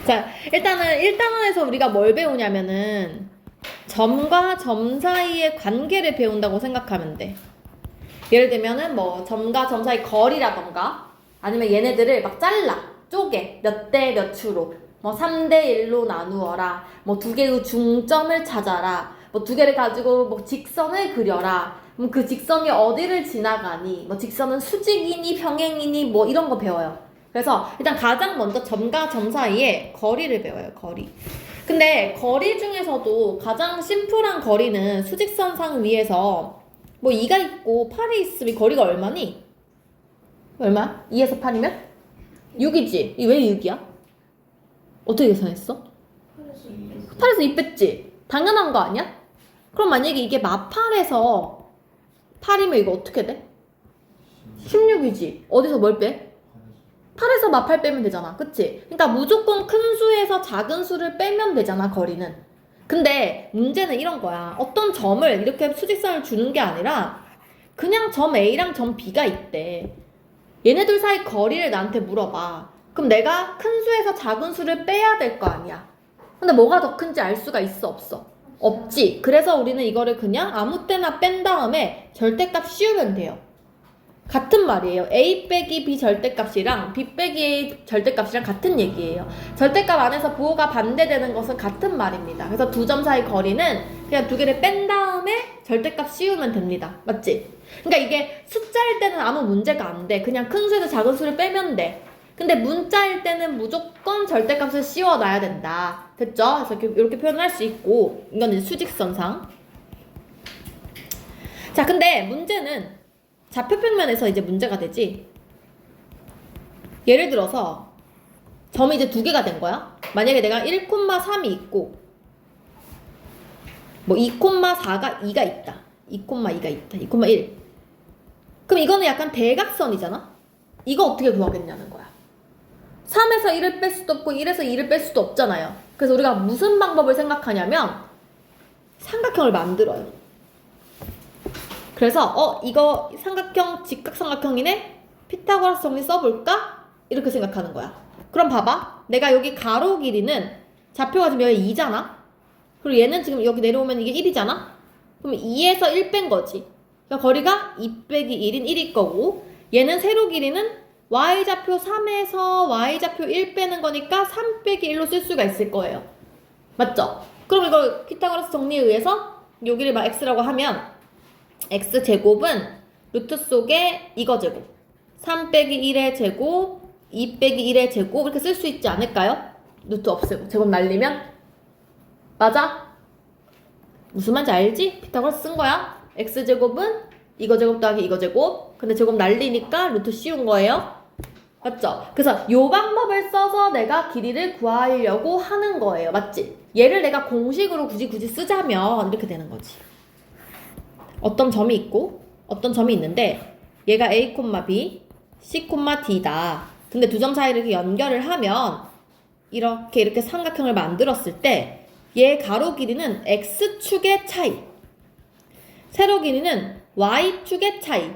자, 일단은 1단원에서 우리가 뭘 배우냐면은 점과 점 사이의 관계를 배운다고 생각하면 돼. 예를 들면은 뭐 점과 점 사이 거리라던가 아니면 얘네들을 막 잘라 쪼개 몇 대 몇 추로 뭐 3대 1로 나누어라 뭐 두 개의 중점을 찾아라 뭐 두 개를 가지고 뭐 직선을 그려라 그 직선이 어디를 지나가니 뭐 직선은 수직이니 평행이니 뭐 이런 거 배워요. 그래서 일단 가장 먼저 점과 점 사이의 거리를 배워요. 거리. 근데 거리 중에서도 가장 심플한 거리는 수직선상 위에서 뭐 2가 있고 8이 있으면 거리가 얼마니? 얼마? 2에서 8이면? 6이지? 이 왜 6이야? 어떻게 계산했어? 8에서 2 뺐지? 당연한 거 아니야? 그럼 만약에 이게 마팔에서 8이면 이거 어떻게 돼? 16이지? 어디서 뭘 빼? 8에서 마8 빼면 되잖아. 그치? 그러니까 무조건 큰 수에서 작은 수를 빼면 되잖아, 거리는. 근데 문제는 이런 거야. 어떤 점을 이렇게 수직선을 주는 게 아니라 그냥 점 A랑 점 B가 있대. 얘네들 사이 거리를 나한테 물어봐. 그럼 내가 큰 수에서 작은 수를 빼야 될 거 아니야. 근데 뭐가 더 큰지 알 수가 있어, 없어? 없지. 그래서 우리는 이거를 그냥 아무 때나 뺀 다음에 절대값 씌우면 돼요. 같은 말이에요. A 빼기 B 절대값이랑 B 빼기 A 절대값이랑 같은 얘기예요. 절대값 안에서 부호가 반대되는 것은 같은 말입니다. 그래서 두 점 사이 거리는 그냥 두 개를 뺀 다음에 절대값 씌우면 됩니다. 맞지? 그러니까 이게 숫자일 때는 아무 문제가 안 돼. 그냥 큰 수에서 작은 수를 빼면 돼. 근데 문자일 때는 무조건 절대값을 씌워놔야 된다. 됐죠? 그래서 이렇게 표현할 수 있고 이건 이제 수직선상. 자, 근데 문제는 좌표평면에서 이제 문제가 되지. 예를 들어서 점이 이제 두 개가 된 거야. 만약에 내가 1,3이 있고 뭐 2,4가 2가 있다. 2,2가 있다. 2,1. 그럼 이거는 약간 대각선이잖아. 이거 어떻게 구하겠냐는 거야. 3에서 1을 뺄 수도 없고 1에서 2를 뺄 수도 없잖아요. 그래서 우리가 무슨 방법을 생각하냐면 삼각형을 만들어요. 그래서 이거 삼각형 직각삼각형이네? 피타고라스 정리 써볼까? 이렇게 생각하는 거야. 그럼 봐봐. 내가 여기 가로 길이는 좌표가 지금 여기 2잖아? 그리고 얘는 지금 여기 내려오면 이게 1이잖아? 그럼 2에서 1 뺀 거지. 그러니까 거리가 2 빼기 1인 1일 거고 얘는 세로 길이는 y좌표 3에서 y좌표 1 빼는 거니까 3 빼기 1로 쓸 수가 있을 거예요. 맞죠? 그럼 이거 피타고라스 정리에 의해서 여기를 막 x라고 하면 x제곱은 루트 속에 이거 제곱 3 빼기 1의 제곱 2 빼기 1의 제곱 이렇게 쓸 수 있지 않을까요? 루트 없애고 제곱 날리면 맞아? 무슨 말인지 알지? 피타고라스 쓴 거야. x제곱은 이거 제곱 더하기 이거 제곱 근데 제곱 날리니까 루트 씌운 거예요. 맞죠? 그래서 요 방법을 써서 내가 길이를 구하려고 하는 거예요. 맞지? 얘를 내가 공식으로 굳이 쓰자면 이렇게 되는 거지. 어떤 점이 있고 어떤 점이 있는데 얘가 A, B, C, D다. 근데 두 점 사이를 이렇게 연결을 하면 이렇게 삼각형을 만들었을 때 얘 가로 길이는 X축의 차이, 세로 길이는 Y축의 차이.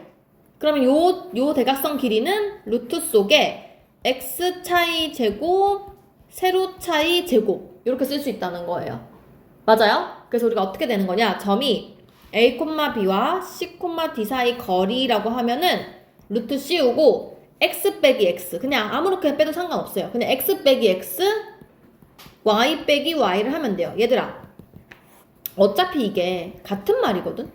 그러면 요 대각선 길이는 루트 속에 X 차이 제곱, 세로 차이 제곱 이렇게 쓸 수 있다는 거예요. 맞아요? 그래서 우리가 어떻게 되는 거냐? 점이 A, B와 C, D 사이 거리라고 하면은 루트 씌우고 X 빼기 X 그냥 아무렇게 빼도 상관없어요. 그냥 X 빼기 X, Y 빼기 Y를 하면 돼요. 얘들아 어차피 이게 같은 말이거든?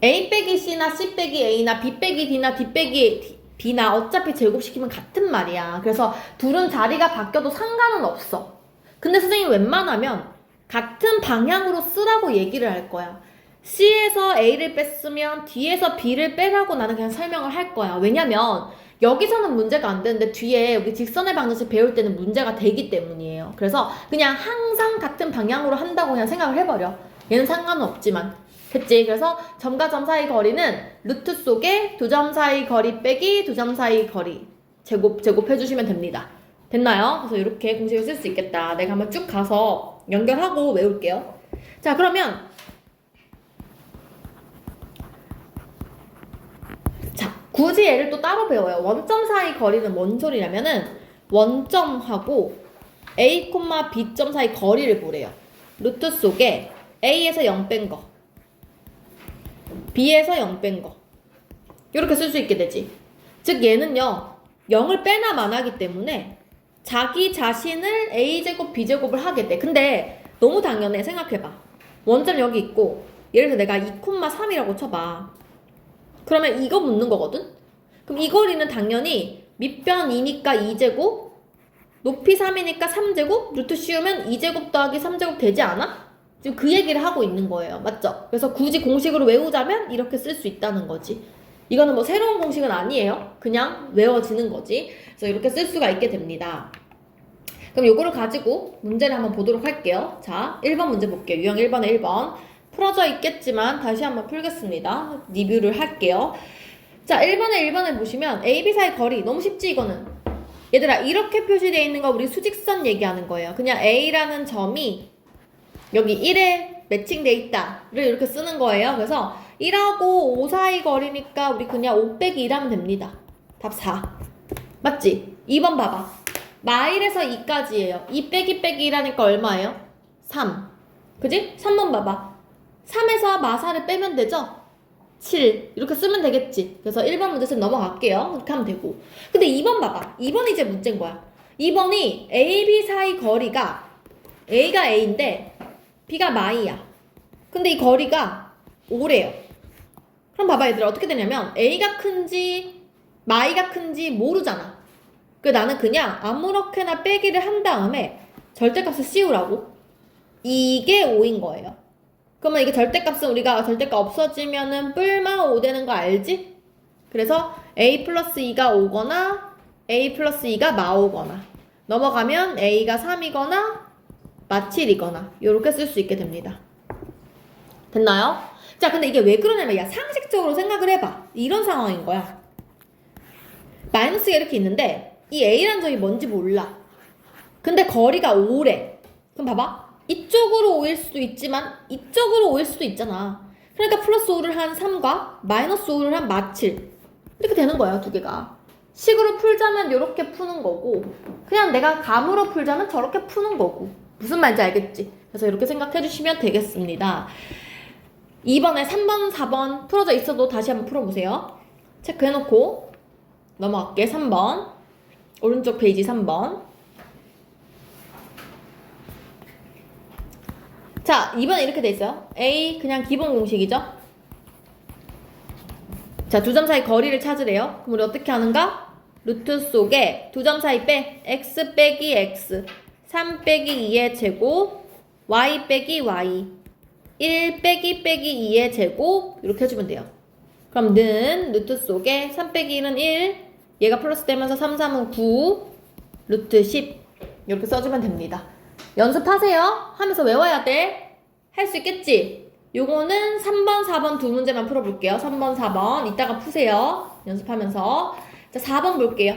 A 빼기 C나 C 빼기 A나 B 빼기 D나 D 빼기 B나 어차피 제곱시키면 같은 말이야. 그래서 둘은 자리가 바뀌어도 상관은 없어. 근데 선생님이 웬만하면 같은 방향으로 쓰라고 얘기를 할 거야. C에서 A를 뺐으면 D에서 B를 빼라고 나는 그냥 설명을 할 거야. 왜냐면 여기서는 문제가 안 되는데 뒤에 여기 직선의 방정식 배울 때는 문제가 되기 때문이에요. 그래서 그냥 항상 같은 방향으로 한다고 그냥 생각을 해버려. 얘는 상관은 없지만. 됐지? 그래서 점과 점 사이 거리는 루트 속에 두 점 사이 거리 빼기 두 점 사이 거리 제곱해주시면 됩니다. 됐나요? 그래서 이렇게 공식을 쓸 수 있겠다. 내가 한번 쭉 가서 연결하고 외울게요. 자, 그러면 자, 굳이 얘를 또 따로 배워요. 원점 사이 거리는 뭔 소리냐면은 원점하고 A, B점 사이 거리를 보래요. 루트 속에 A에서 0 뺀 거, B에서 0 뺀 거. 이렇게 쓸 수 있게 되지. 즉 얘는요 0을 빼나 마나기 때문에 자기 자신을 A제곱 B제곱을 하게 돼. 근데 너무 당연해. 생각해봐. 원점 여기 있고 예를 들어 내가 2,3이라고 쳐봐. 그러면 이거 묻는 거거든? 그럼 이 거리는 당연히 밑변 2니까 2제곱, 높이 3이니까 3제곱, 루트 씌우면 2제곱 더하기 3제곱 되지 않아? 지금 그 얘기를 하고 있는 거예요. 맞죠? 그래서 굳이 공식으로 외우자면 이렇게 쓸 수 있다는 거지. 이거는 뭐 새로운 공식은 아니에요. 그냥 외워지는 거지. 그래서 이렇게 쓸 수가 있게 됩니다. 그럼 요거를 가지고 문제를 한번 보도록 할게요. 자, 1번 문제 볼게요. 유형 1번에 1번. 풀어져 있겠지만 다시 한번 풀겠습니다. 리뷰를 할게요. 자, 1번에 보시면 A, B 사이 거리. 너무 쉽지 이거는. 얘들아 이렇게 표시되어 있는 거 우리 수직선 얘기하는 거예요. 그냥 A라는 점이 여기 1에 매칭돼 있다를 이렇게 쓰는 거예요. 그래서 1하고 5 사이 거리니까 우리 그냥 5 빼기 1 하면 됩니다. 답 4. 맞지? 2번 봐봐. 마일에서 2까지예요. 2 빼기 1하니까 얼마예요? 3. 그지? 3번 봐봐. 3에서 마사를 빼면 되죠? 7. 이렇게 쓰면 되겠지. 그래서 1번 문제 쌤 넘어갈게요. 그렇게 하면 되고. 근데 2번 봐봐. 2번이 이제 문제인 거야. 2번이 A, B 사이 거리가 A가 A인데 B가 마이야. 근데 이 거리가 5래요. 그럼 봐봐 얘들아 어떻게 되냐면 A가 큰지 마이가 큰지 모르잖아. 그 나는 그냥 아무렇게나 빼기를 한 다음에 절대값을 씌우라고. 이게 5인 거예요. 그러면 이게 절대값은 우리가 절대값 없어지면은 뿔마 5 되는 거 알지? 그래서 A 플러스 2가 5거나 A 플러스 2가 마 5거나 넘어가면 A가 3이거나 마 7이거나 요렇게 쓸 수 있게 됩니다. 됐나요? 자 근데 이게 왜 그러냐면 야 상식적으로 생각을 해봐. 이런 상황인 거야. 마이너스가 이렇게 있는데 이 A라는 점이 뭔지 몰라. 근데 거리가 5래. 그럼 봐봐. 이쪽으로 5일 수도 있지만 이쪽으로 5일 수도 있잖아. 그러니까 플러스 5를 한 3과 마이너스 5를 한 마 7 이렇게 되는 거야 두 개가. 식으로 풀자면 이렇게 푸는 거고 그냥 내가 감으로 풀자면 저렇게 푸는 거고. 무슨 말인지 알겠지? 그래서 이렇게 생각해 주시면 되겠습니다. 2번에 3번, 4번 풀어져 있어도 다시 한번 풀어보세요. 체크해놓고 넘어갈게. 3번 오른쪽 페이지 3번. 자 2번에 이렇게 돼 있어요. A 그냥 기본 공식이죠. 자 2점 사이 거리를 찾으래요. 그럼 우리 어떻게 하는가? 루트 속에 2점 사이 빼 x 빼기 x 3 빼기 2의 제곱 y 빼기 y 1 빼기 2의 제곱 이렇게 해주면 돼요. 그럼 는 루트 속에 3 빼기 1은 1 얘가 플러스 되면서 3, 3은 9 루트 10 이렇게 써주면 됩니다. 연습하세요. 하면서 외워야 돼. 할 수 있겠지? 요거는 3번, 4번 두 문제만 풀어볼게요. 3번, 4번 이따가 푸세요. 연습하면서. 자 4번 볼게요.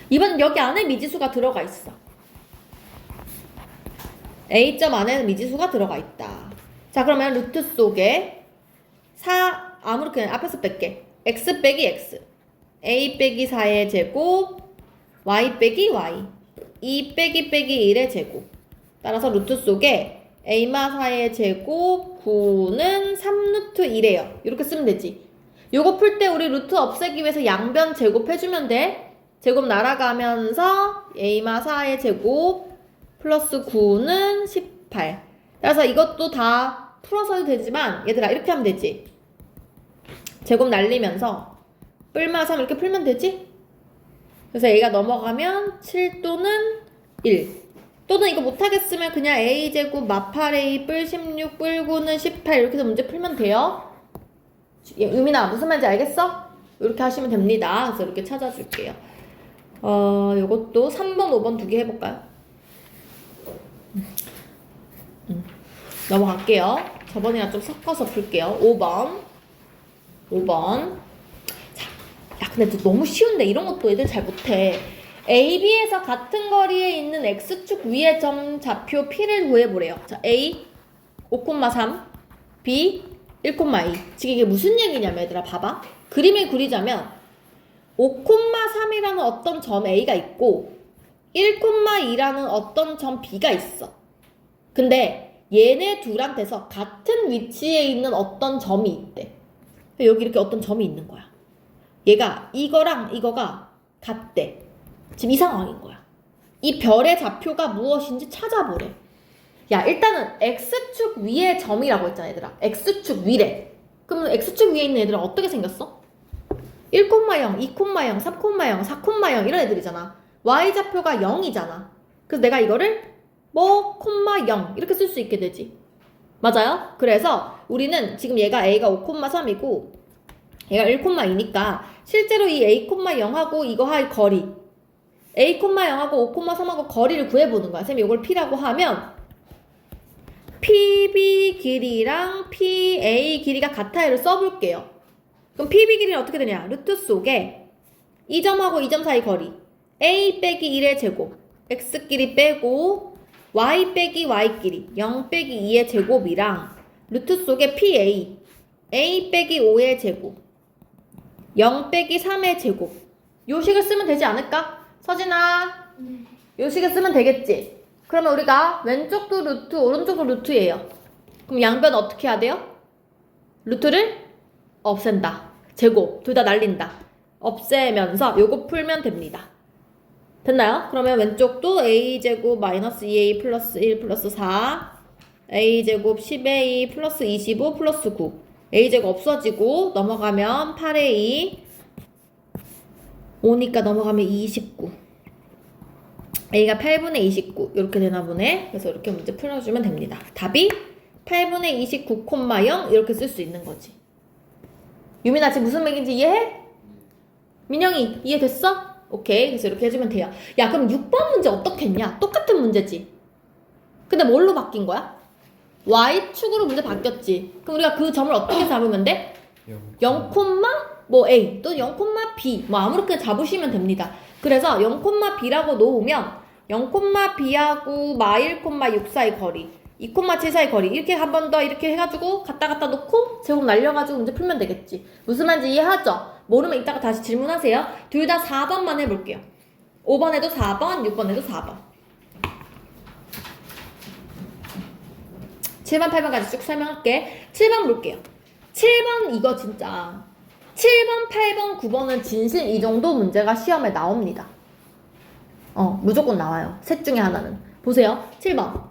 이번엔 여기 안에 미지수가 들어가 있어. A점 안에는 미지수가 들어가 있다. 자 그러면 루트 속에 4 아무렇게나 앞에서 뺄게. x 빼기 x A 빼기 4의 제곱 y 빼기 y 2 빼기 1의 제곱 따라서 루트 속에 A마 4의 제곱 9는 3루트 1이에요. 이렇게 쓰면 되지. 요거 풀 때 우리 루트 없애기 위해서 양변 제곱해주면 돼. 제곱 날아가면서 A마 4의 제곱 플러스 9는 18. 따라서 이것도 다 풀어서도 되지만 얘들아 이렇게 하면 되지. 제곱 날리면서 뿔마 3 이렇게 풀면 되지? 그래서 A가 넘어가면 7 또는 1 또는 이거 못하겠으면 그냥 A제곱 마 8A 뿔 16 뿔 9는 18 이렇게 해서 문제 풀면 돼요. 유민아 무슨 말인지 알겠어? 이렇게 하시면 됩니다. 그래서 이렇게 찾아줄게요. 요것도 3번 5번 두 개 해볼까요? 넘어갈게요. 저번이랑 좀 섞어서 풀게요. 5번 자, 야 근데 너무 쉬운데 이런 것도 애들 잘 못해. A, B에서 같은 거리에 있는 X축 위의 점 좌표 P를 구해보래요. 자, A 5,3 B 1,2. 지금 이게 무슨 얘기냐면 얘들아 봐봐. 그림을 그리자면 5,3이라는 어떤 점 A가 있고 1,2라는 어떤 점 B가 있어. 근데 얘네 둘한테서 같은 위치에 있는 어떤 점이 있대. 여기 이렇게 어떤 점이 있는 거야. 얘가 이거랑 이거가 같대. 지금 이 상황인 거야. 이 별의 좌표가 무엇인지 찾아보래. 야, 일단은 X축 위에 점이라고 했잖아, 얘들아. X축 위래. 그러면 X축 위에 있는 애들은 어떻게 생겼어? 1,0, 2,0, 3,0, 4,0 이런 애들이잖아. Y좌표가 0이잖아. 그래서 내가 이거를 뭐, 0 이렇게 쓸 수 있게 되지. 맞아요? 그래서 우리는 지금 얘가 A가 5,3이고 얘가 1,2니까 실제로 이 A,0하고 이거의 거리 A,0하고 5,3하고 거리를 구해보는 거야. 쌤이 이걸 P라고 하면 PB 길이랑 PA 길이가 같아요를 써볼게요. 그럼 PB 길이는 어떻게 되냐? 루트 속에 이 점하고 이 점 사이 거리 A 빼기 1의 제곱 X 길이 빼고 Y 빼기 Y 길이 0 빼기 2의 제곱이랑 루트 속에 PA A 빼기 5의 제곱 0 빼기 3의 제곱 요 식을 쓰면 되지 않을까? 서진아 요 식을 쓰면 되겠지? 그러면 우리가 왼쪽도 루트 오른쪽도 루트예요. 그럼 양변 어떻게 해야 돼요? 루트를 없앤다. 제곱 둘 다 날린다. 없애면서 요거 풀면 됩니다. 됐나요? 그러면 왼쪽도 a제곱 마이너스 2a 플러스 1 플러스 4 a제곱 10a 플러스 25 플러스 9 a제곱 없어지고 넘어가면 8a 5니까 넘어가면 29 a가 8분의 29 이렇게 되나 보네. 그래서 이렇게 문제 풀어주면 됩니다. 답이 8분의 29,0 이렇게 쓸 수 있는 거지. 유민아 지금 무슨 맥인지 이해해? 민영이 이해됐어? 오케이. 그래서 이렇게 해주면 돼요. 야 그럼 6번 문제 어떻게 했냐? 똑같은 문제지. 근데 뭘로 바뀐 거야? Y축으로 문제 바뀌었지. 그럼 우리가 그 점을 어떻게 잡으면 돼? 0, 뭐 A 또는 0, B 뭐 아무렇게나 잡으시면 됩니다. 그래서 0, B라고 놓으면 0, B하고 마 1, 6 사이 거리 2, 7 사이 거리 이렇게 한 번 더 이렇게 해가지고 갖다 놓고 제곱 날려가지고 문제 풀면 되겠지. 무슨 말인지 이해하죠? 모르면 이따가 다시 질문하세요. 둘 다 4번만 해볼게요. 5번에도 4번, 6번에도 4번. 7번, 8번까지 쭉 설명할게. 7번 볼게요. 7번 이거 진짜 7번, 8번, 9번은 진실 이 정도 문제가 시험에 나옵니다. 무조건 나와요. 셋 중에 하나는. 보세요. 7번.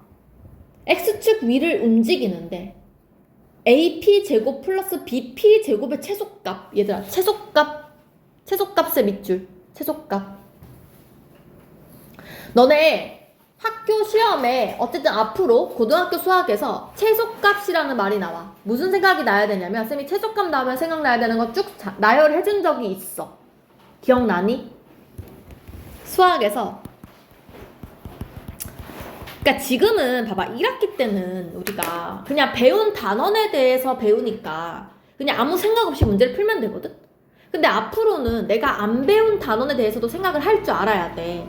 X축 위를 움직이는데 AP 제곱 플러스 BP 제곱의 최소값. 얘들아, 최소값의 밑줄. 최소값. 너네 학교 시험에 어쨌든 앞으로 고등학교 수학에서 최소값이라는 말이 나와. 무슨 생각이 나야 되냐면 쌤이 최소값 나오면 생각나야 되는 거 쭉 나열을 해준 적이 있어. 기억나니? 수학에서 그러니까 지금은 봐봐 1학기 때는 우리가 그냥 배운 단원에 대해서 배우니까 그냥 아무 생각 없이 문제를 풀면 되거든? 근데 앞으로는 내가 안 배운 단원에 대해서도 생각을 할 줄 알아야 돼.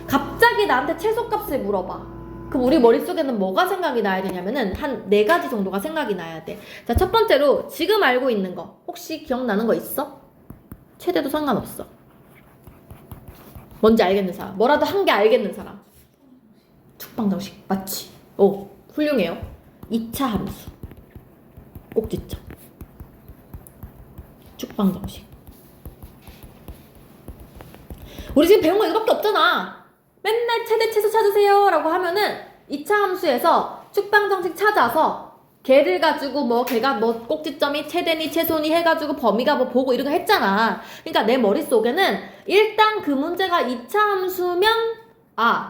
갑자기 나한테 최소값을 물어봐. 그럼 우리 머릿속에는 뭐가 생각이 나야 되냐면은 한 4가지 정도가 생각이 나야 돼. 자, 첫 번째로 지금 알고 있는 거 혹시 기억나는 거 있어? 최대도 상관없어. 뭔지 알겠는 사람, 뭐라도 한 개 알겠는 사람. 축방정식 맞지? 오, 훌륭해요. 2차 함수 꼭지점 축방정식. 우리 지금 배운 거 이거밖에 없잖아. 맨날 최대 최소 찾으세요 라고 하면은 2차 함수에서 축방정식 찾아서 걔를 가지고 뭐 걔가 뭐 꼭지점이 최대니 최소니 해가지고 범위가 뭐 보고 이런 거 했잖아. 그러니까 내 머릿속에는 일단 그 문제가 2차 함수면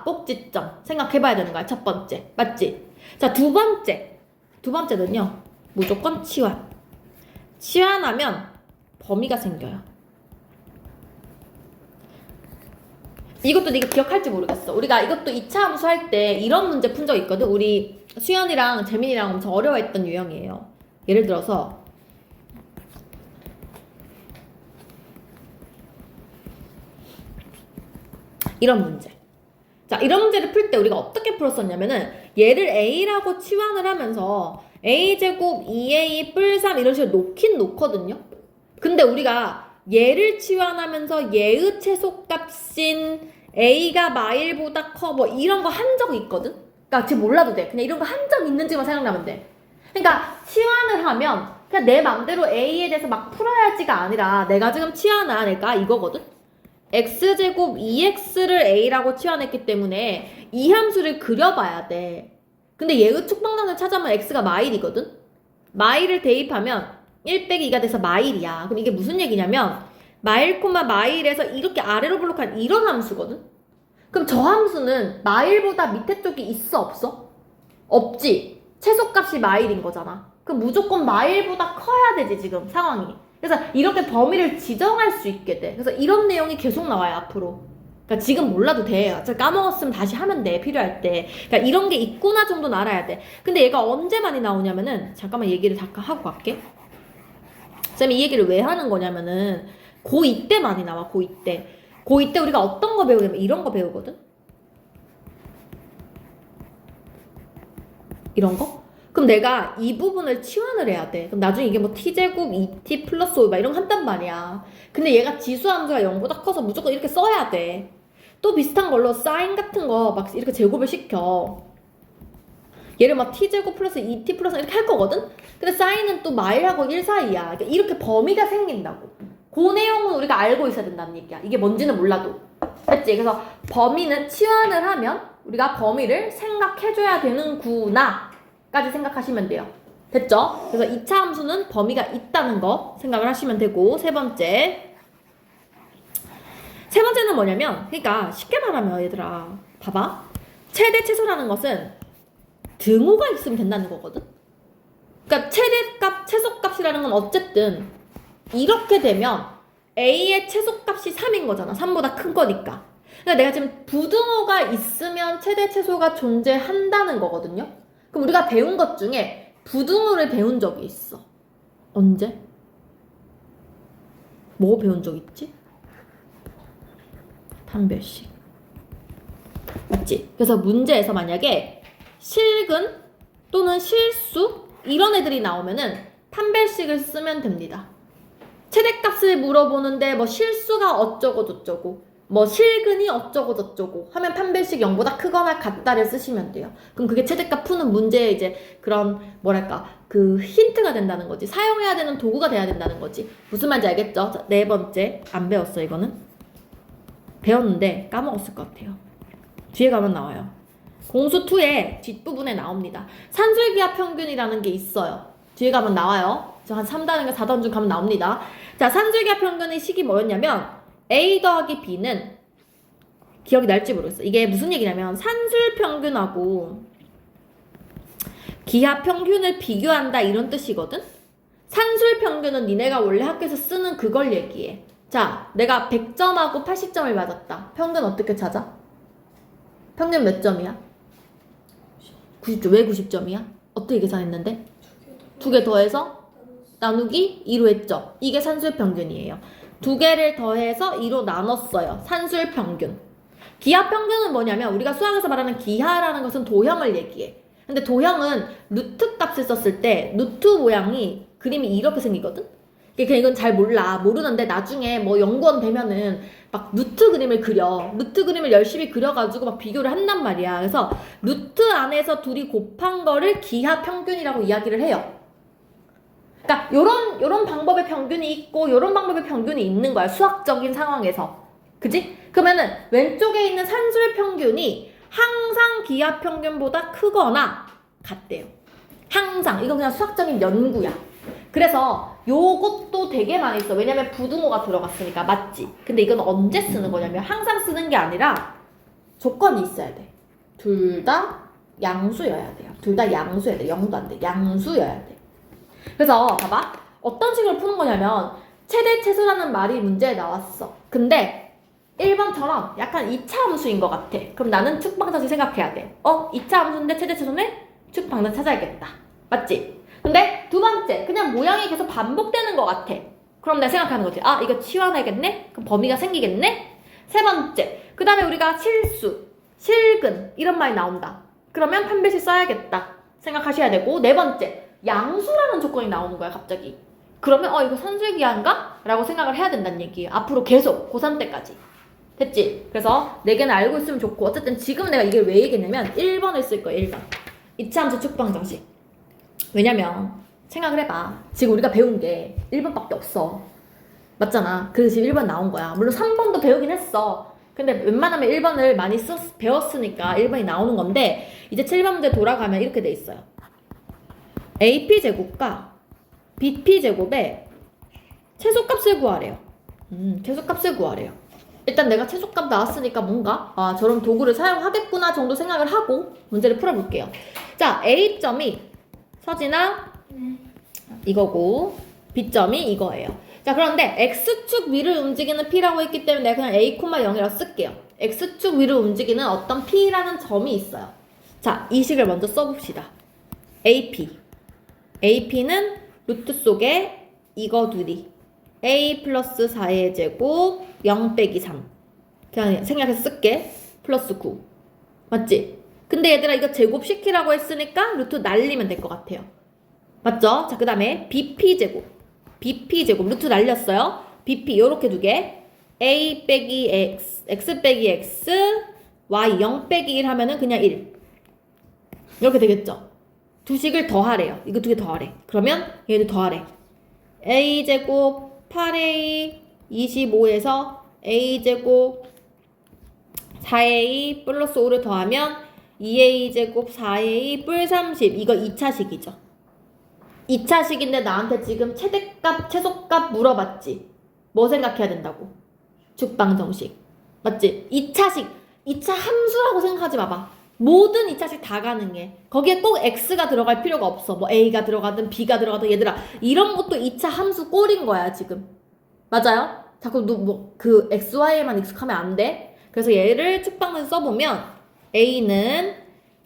꼭지점 생각해봐야 되는 거야. 첫 번째 맞지? 자, 두 번째는요 무조건 치환하면 범위가 생겨요. 이것도 네가 기억할지 모르겠어. 우리가 이것도 2차 함수 할 때 이런 문제 푼 적 있거든. 우리 수연이랑 재민이랑 엄청 어려워했던 유형이에요. 예를 들어서 이런 문제. 자, 이런 문제를 풀 때 우리가 어떻게 풀었었냐면은 얘를 A라고 치환을 하면서 a제곱 2a 뿔 3 이런 식으로 놓긴 놓거든요. 근데 우리가 얘를 치환하면서 얘의 최소값인 a가 마일보다 커 뭐 이런 거 한 적 있거든? 그러니까 지금 몰라도 돼. 그냥 이런 거 한 적 있는지만 생각나면 돼. 그러니까 치환을 하면 그냥 내 맘대로 a에 대해서 막 풀어야지가 아니라 내가 지금 치환하니까 이거거든? x제곱 2x를 a라고 치환했기 때문에 이 함수를 그려봐야 돼. 근데 얘의 축방정을 찾아보면 x가 마일이거든? 마일을 대입하면 1 빼기 2가 돼서 마일이야. 그럼 이게 무슨 얘기냐면 마일 콤마 마일에서 이렇게 아래로 블록한 이런 함수거든? 그럼 저 함수는 마일보다 밑에 쪽이 있어 없어? 없지. 최소값이 마일인 거잖아. 그럼 무조건 마일보다 커야 되지 지금 상황이. 그래서 이렇게 범위를 지정할 수 있게 돼. 그래서 이런 내용이 계속 나와요 앞으로. 그러니까 지금 몰라도 돼. 까먹었으면 다시 하면 돼 필요할 때. 그러니까 이런 게 있구나 정도는 알아야 돼. 근데 얘가 언제 많이 나오냐면은 잠깐만 얘기를 잠깐 하고 갈게. 쌤이 이 얘기를 왜 하는 거냐면은 고2 때 많이 나와. 고2 때. 고2 때 우리가 어떤 거 배우냐면 이런 거 배우거든? 이런 거? 그럼 내가 이 부분을 치환을 해야 돼. 그럼 나중에 이게 뭐 t제곱 2t 플러스 5 막 이런 거 한단 말이야. 근데 얘가 지수함수가 0보다 커서 무조건 이렇게 써야 돼. 또 비슷한 걸로 사인 같은 거 막 이렇게 제곱을 시켜. 얘를 막 t제곱 플러스 2t 플러스 이렇게 할 거거든? 근데 사인은 또 마일하고 1 사이야. 그러니까 이렇게 범위가 생긴다고. 그 내용은 우리가 알고 있어야 된다는 얘기야. 이게 뭔지는 몰라도. 됐지? 그래서 범위는 치환을 하면 우리가 범위를 생각해줘야 되는구나 까지 생각하시면 돼요. 됐죠? 그래서 2차 함수는 범위가 있다는 거 생각을 하시면 되고 세 번째는 뭐냐면 그러니까 쉽게 말하면 얘들아 봐봐. 최대 최소라는 것은 등호가 있으면 된다는 거거든? 그러니까 최대값, 최소값이라는 건 어쨌든 이렇게 되면 A의 최소값이 3인 거잖아. 3보다 큰 거니까. 그러니까 내가 지금 부등호가 있으면 최대 최소가 존재한다는 거거든요. 그럼 우리가 배운 것 중에 부등호를 배운 적이 있어. 언제? 뭐 배운 적 있지? 판별식. 맞지? 그래서 문제에서 만약에 실근 또는 실수 이런 애들이 나오면은 판별식을 쓰면 됩니다. 최대값을 물어보는데 뭐 실수가 어쩌고 저쩌고 뭐 실근이 어쩌고 저쩌고 하면 판별식 0보다 크거나 같다를 쓰시면 돼요. 그럼 그게 최대값 푸는 문제에 이제 그런 뭐랄까 그 힌트가 된다는 거지. 사용해야 되는 도구가 돼야 된다는 거지. 무슨 말인지 알겠죠? 자, 네 번째 안 배웠어 이거는. 배웠는데 까먹었을 것 같아요. 뒤에 가면 나와요. 공수 2의 뒷부분에 나옵니다. 산술기하 평균이라는 게 있어요. 뒤에 가면 나와요. 한 3단인가 4단 중 가면 나옵니다. 자, 산술기하 평균의 식이 뭐였냐면 A 더하기 B는 기억이 날지 모르겠어. 이게 무슨 얘기냐면 산술 평균하고 기하 평균을 비교한다 이런 뜻이거든? 산술 평균은 니네가 원래 학교에서 쓰는 그걸 얘기해. 자, 내가 100점하고 80점을 맞았다. 평균 어떻게 찾아? 평균 몇 점이야? 90점. 왜 90점이야? 어떻게 계산했는데? 두 개 더해서 나누기 2로 했죠. 이게 산술 평균이에요. 두 개를 더해서 2로 나눴어요. 산술 평균. 기하 평균은 뭐냐면 우리가 수학에서 말하는 기하라는 것은 도형을 얘기해. 근데 도형은 루트 값을 썼을 때 루트 모양이 그림이 이렇게 생기거든? 그러니까 이건 잘 몰라. 모르는데 나중에 뭐 연구원 되면은 막 루트 그림을 그려. 루트 그림을 열심히 그려가지고 막 비교를 한단 말이야. 그래서 루트 안에서 둘이 곱한 거를 기하 평균이라고 이야기를 해요. 그러니까 요런 방법의 평균이 있고 요런 방법의 평균이 있는 거야. 수학적인 상황에서. 그지? 그러면은 왼쪽에 있는 산술 평균이 항상 기하 평균보다 크거나 같대요. 항상. 이건 그냥 수학적인 연구야. 그래서 요것도 되게 많이 써. 왜냐면 부등호가 들어갔으니까. 맞지? 근데 이건 언제 쓰는 거냐면 항상 쓰는 게 아니라 조건이 있어야 돼. 둘 다 양수여야 돼요. 둘 다 양수여야 돼. 0도 안 돼. 양수여야 돼. 그래서 봐봐. 어떤 식으로 푸는 거냐면 최대 최소라는 말이 문제에 나왔어. 근데 1번처럼 약간 2차 함수인 것 같아. 그럼 나는 축방정식 생각해야 돼. 2차 함수인데 최대 최소는 축방정식 찾아야겠다. 맞지? 근데 두 번째, 그냥 모양이 계속 반복되는 것 같아. 그럼 내가 생각하는 거지. 아, 이거 치환해야겠네? 그럼 범위가 생기겠네? 세 번째, 그 다음에 우리가 실수, 실근 이런 말이 나온다. 그러면 판별식 써야겠다 생각하셔야 되고, 네 번째, 양수라는 조건이 나오는 거야 갑자기. 그러면 이거 산술기하인가? 라고 생각을 해야 된다는 얘기예요. 앞으로 계속 고3 때까지. 됐지? 그래서 4개는 알고 있으면 좋고 어쨌든 지금 내가 이게 왜 얘기했냐면 1번을 쓸 거야. 1번. 이차함수 측방정식. 왜냐면 생각을 해봐. 지금 우리가 배운 게 1번밖에 없어. 맞잖아. 그래서 지금 1번 나온 거야. 물론 3번도 배우긴 했어. 근데 웬만하면 1번을 많이 배웠으니까 1번이 나오는 건데 이제 7번 문제 돌아가면 이렇게 돼 있어요. AP제곱과 BP제곱의 최소값을 구하래요. 최소값을 구하래요. 일단 내가 최소값 나왔으니까 뭔가 저런 도구를 사용하겠구나 정도 생각을 하고 문제를 풀어볼게요. 자, A점이 서진아 이거고 B점이 이거예요. 자, 그런데 X축 위를 움직이는 P라고 했기 때문에 내가 그냥 A, 0이라고 쓸게요. X축 위를 움직이는 어떤 P라는 점이 있어요. 자, 이 식을 먼저 써봅시다. AP는 루트 속에 이거 둘이 A 플러스 4의 제곱 0 빼기 3 그냥 생략해서 쓸게. 플러스 9 맞지? 근데 얘들아 이거 제곱시키라고 했으니까 루트 날리면 될 것 같아요. 맞죠? 자, 그 다음에 BP제곱 루트 날렸어요. BP 요렇게 두 개 A 빼기 X, X 빼기 X, Y 0 빼기 1 하면은 그냥 1 이렇게 되겠죠? 두 식을 더하래요. 이거 두 개 더하래. 그러면 얘도 더하래. A제곱 8A 25에서 A제곱 4A 플러스 5를 더하면 2A제곱 4A 뿔 30 이거 2차식이죠. 2차식인데 나한테 지금 최대값, 최소값 물어봤지. 뭐 생각해야 된다고? 죽방정식. 맞지? 2차식, 2차 함수라고 생각하지 마봐. 모든 2차식 다 가능해. 거기에 꼭 X가 들어갈 필요가 없어. 뭐 A가 들어가든 B가 들어가든 얘들아. 이런 것도 2차 함수 꼴인 거야, 지금. 맞아요? 자꾸 그 XY에만 익숙하면 안 돼. 그래서 얘를 축방문에서 써보면 A는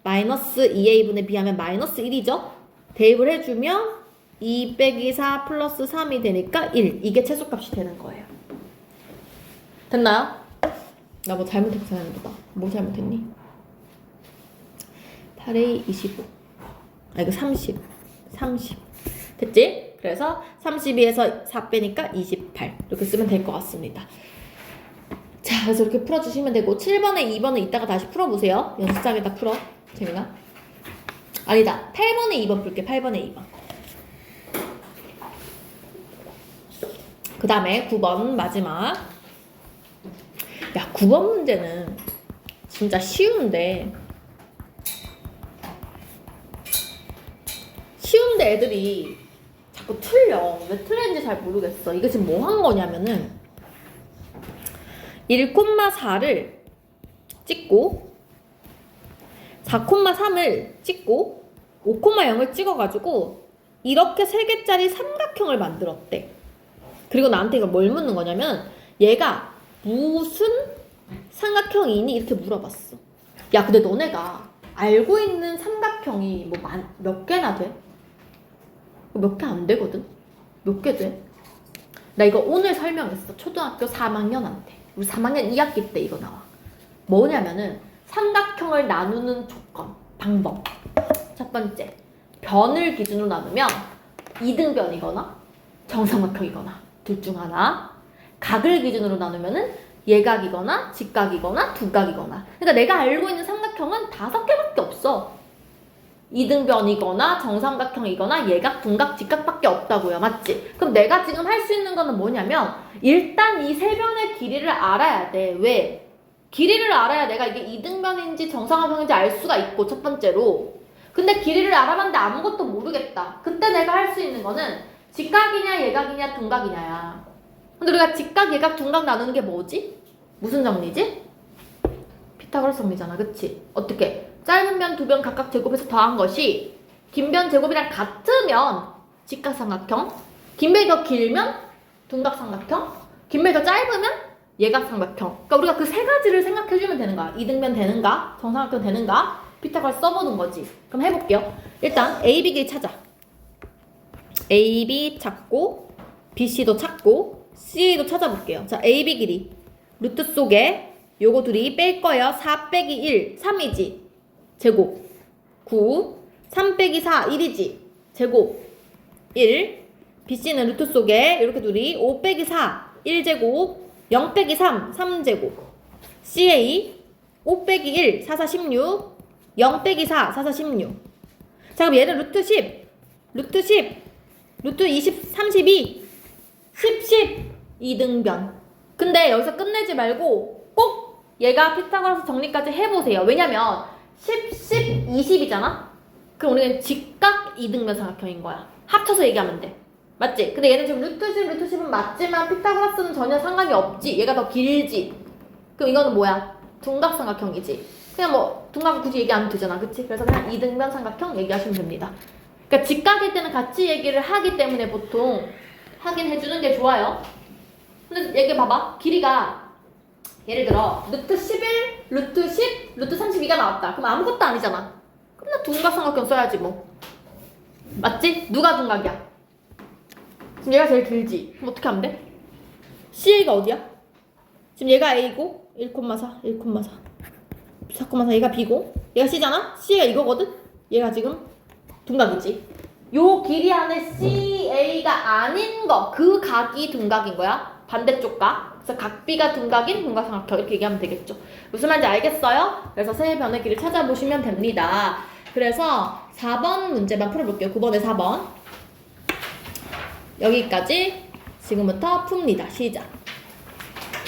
마이너스 2A분의 B 하면 마이너스 1이죠? 대입을 해주면 2 빼기 4 플러스 3이 되니까 1. 이게 최소값이 되는 거예요. 됐나요? 나 뭐 잘못했잖아, 보다. 뭐 잘못했니? 8A 25. 이거 30. 됐지? 그래서 32에서 4 빼니까 28. 이렇게 쓰면 될 것 같습니다. 자, 그래서 이렇게 풀어주시면 되고 7번에 2번은 이따가 다시 풀어보세요. 연습장에다 풀어. 재민아. 아니다. 8번에 2번 풀게. 8번에 2번. 그 다음에 9번 마지막. 야, 9번 문제는 진짜 쉬운데 애들이 자꾸 틀려. 왜 틀렸는지 잘 모르겠어. 이게 지금 뭐 한 거냐면은 1,4를 찍고 4,3을 찍고 5,0을 찍어가지고 이렇게 3개짜리 삼각형을 만들었대. 그리고 나한테 이거 뭘 묻는 거냐면 얘가 무슨 삼각형이니? 이렇게 물어봤어. 야, 근데 너네가 알고 있는 삼각형이 뭐 몇 개나 돼? 몇 개 안 되거든? 몇 개 돼? 나 이거 오늘 설명했어. 초등학교 3학년한테. 우리 3학년 2학기 때 이거 나와. 뭐냐면은 삼각형을 나누는 조건, 방법. 첫 번째, 변을 기준으로 나누면 이등변이거나 정삼각형이거나 둘 중 하나. 각을 기준으로 나누면은 예각이거나 직각이거나 두각이거나. 그러니까 내가 알고 있는 삼각형은 5개밖에 없어. 이등변이거나 정삼각형이거나 예각, 둔각, 직각밖에 없다고요. 맞지? 그럼 내가 지금 할 수 있는 거는 뭐냐면 일단 이 세 변의 길이를 알아야 돼. 왜? 길이를 알아야 내가 이게 이등변인지 정삼각형인지 알 수가 있고 첫 번째로. 근데 길이를 알아봤는데 아무것도 모르겠다. 그때 내가 할 수 있는 거는 직각이냐 예각이냐 둔각이냐야. 근데 우리가 직각, 예각, 둔각 나누는 게 뭐지? 무슨 정리지? 피타고라스 정리잖아. 그치? 어떻게? 짧은 변 두 변 각각 제곱해서 더한 것이 긴 변 제곱이랑 같으면 직각삼각형, 긴 변이 더 길면 둔각삼각형, 긴 변이 더 짧으면 예각삼각형. 그러니까 우리가 그 세 가지를 생각해주면 되는 거야. 이등변 되는가? 정삼각형 되는가? 피타고라스 써보는 거지. 그럼 해볼게요. 일단 A, B 길이 찾아. A, B 찾고 BC도 찾고 C도 찾아볼게요. 자, A, B 길이 루트 속에 요거 둘이 뺄 거예요. 4 빼기 1, 3이지. 제곱 9, 3 빼기 4, 1이지. 제곱 1, BC는 루트 속에 이렇게 둘이 5 빼기 4 1제곱 0 빼기 3 3제곱 CA 5 빼기 1 4 4 16 0 빼기 4 4 4 16. 자 그럼 얘는 루트 10 루트 10 루트 20 32 10 10 이등변. 근데 여기서 끝내지 말고 꼭 얘가 피타고라스 정리까지 해보세요. 왜냐면 10 10 20이잖아. 그럼 우리는 직각 이등변 삼각형인 거야. 합쳐서 얘기하면 돼. 맞지? 근데 얘는 지금 루트 10, 루트 10은 맞지만 피타고라스는 전혀 상관이 없지. 얘가 더 길지. 그럼 이거는 뭐야? 둔각삼각형이지. 그냥 뭐 둔각 굳이 얘기 안 해도 되잖아. 그치? 그래서 그냥 이등변 삼각형 얘기하시면 됩니다. 그러니까 직각일 때는 같이 얘기를 하기 때문에 보통 확인해주는 게 좋아요. 근데 얘기 봐봐. 길이가 예를 들어 루트 11, 루트 10, 루트 32가 나왔다. 그럼 아무것도 아니잖아. 그럼 나 둔각삼각형 써야지 뭐. 맞지? 누가 둔각이야? 지금 얘가 제일 길지? 그럼 어떻게 하면 돼? CA가 어디야? 지금 얘가 A고 1,4, 1,4 4,4 얘가 B고 얘가 C잖아? C가 이거거든? 얘가 지금 둔각이지. 요 길이 안에 CA가 아닌 거, 그 각이 둔각인 거야. 반대쪽 각. 그래서 각 B가 둔각인 둔각삼각형 이렇게 얘기하면 되겠죠. 무슨 말인지 알겠어요? 그래서 세 변의 길을 찾아보시면 됩니다. 그래서 4번 문제만 풀어볼게요. 9번에 4번. 여기까지 지금부터 풉니다. 시작.